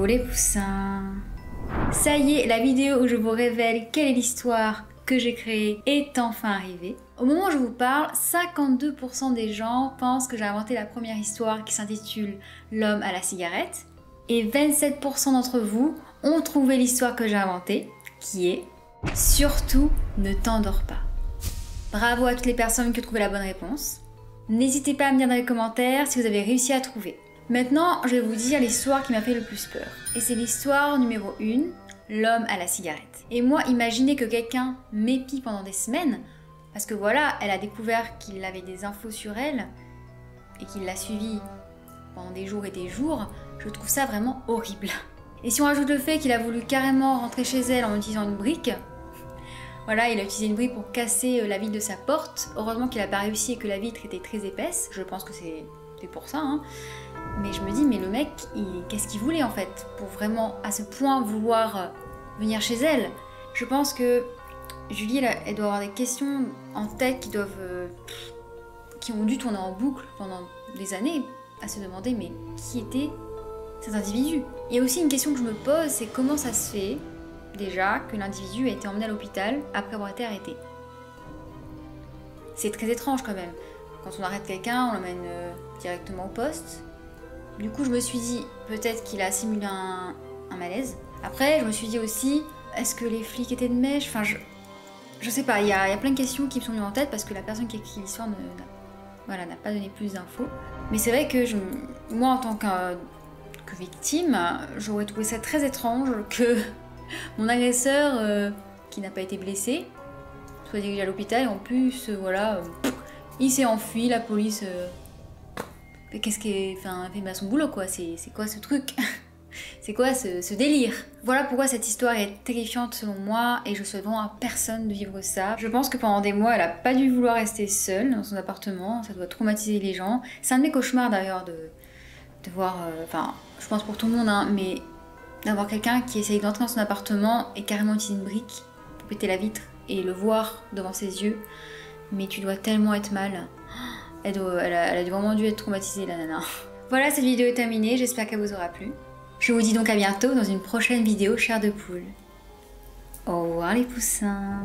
Coucou les poussins. Ça y est, la vidéo où je vous révèle quelle est l'histoire que j'ai créée est enfin arrivée. Au moment où je vous parle, 52% des gens pensent que j'ai inventé la première histoire qui s'intitule L'homme à la cigarette. Et 27% d'entre vous ont trouvé l'histoire que j'ai inventée, qui est Surtout ne t'endors pas. Bravo à toutes les personnes qui ont trouvé la bonne réponse. N'hésitez pas à me dire dans les commentaires si vous avez réussi à trouver. Maintenant, je vais vous dire l'histoire qui m'a fait le plus peur. Et c'est l'histoire numéro 1, l'homme à la cigarette. Et moi, imaginez que quelqu'un m'épie pendant des semaines, parce que voilà, elle a découvert qu'il avait des infos sur elle, et qu'il l'a suivi pendant des jours et des jours, je trouve ça vraiment horrible. Et si on rajoute le fait qu'il a voulu carrément rentrer chez elle en utilisant une brique, voilà, il a utilisé une brique pour casser la vitre de sa porte. Heureusement qu'il n'a pas réussi et que la vitre était très épaisse. Je pense que c'est pour ça. Hein. Mais je me dis, mais le mec, qu'est-ce qu'il voulait en fait pour vraiment à ce point vouloir venir chez elle? Je pense que Julie, elle doit avoir des questions en tête qui ont dû tourner en boucle pendant des années à se demander, mais qui était cet individu? Il y a aussi une question que je me pose, c'est comment ça se fait déjà que l'individu a été emmené à l'hôpital après avoir été arrêté. C'est très étrange quand même. Quand on arrête quelqu'un, on l'emmène directement au poste. Du coup, je me suis dit, peut-être qu'il a simulé un malaise. Après, je me suis dit aussi, est-ce que les flics étaient de mèche? Enfin, je sais pas, il y a plein de questions qui me sont venues en tête parce que la personne qui a écrit l'histoire n'a pas donné plus d'infos. Mais c'est vrai que moi, en tant que victime, j'aurais trouvé ça très étrange que mon agresseur, qui n'a pas été blessé, soit dirigé à l'hôpital et en plus, voilà, il s'est enfui, la police... qu'est-ce qui fait mal son boulot quoi, c'est quoi ce truc? C'est quoi ce délire? Voilà pourquoi cette histoire est terrifiante selon moi et je souhaite vraiment à personne de vivre ça. Je pense que pendant des mois, elle a pas dû vouloir rester seule dans son appartement, ça doit traumatiser les gens. C'est un de mes cauchemars d'ailleurs de voir, je pense pour tout le monde, hein, mais d'avoir quelqu'un qui essaye d'entrer dans son appartement et carrément utiliser une brique pour péter la vitre et le voir devant ses yeux. Mais tu dois tellement être mal. Elle a vraiment dû être traumatisée la nana. Voilà, cette vidéo est terminée, j'espère qu'elle vous aura plu. Je vous dis donc à bientôt dans une prochaine vidéo chair de poule. Au revoir les poussins.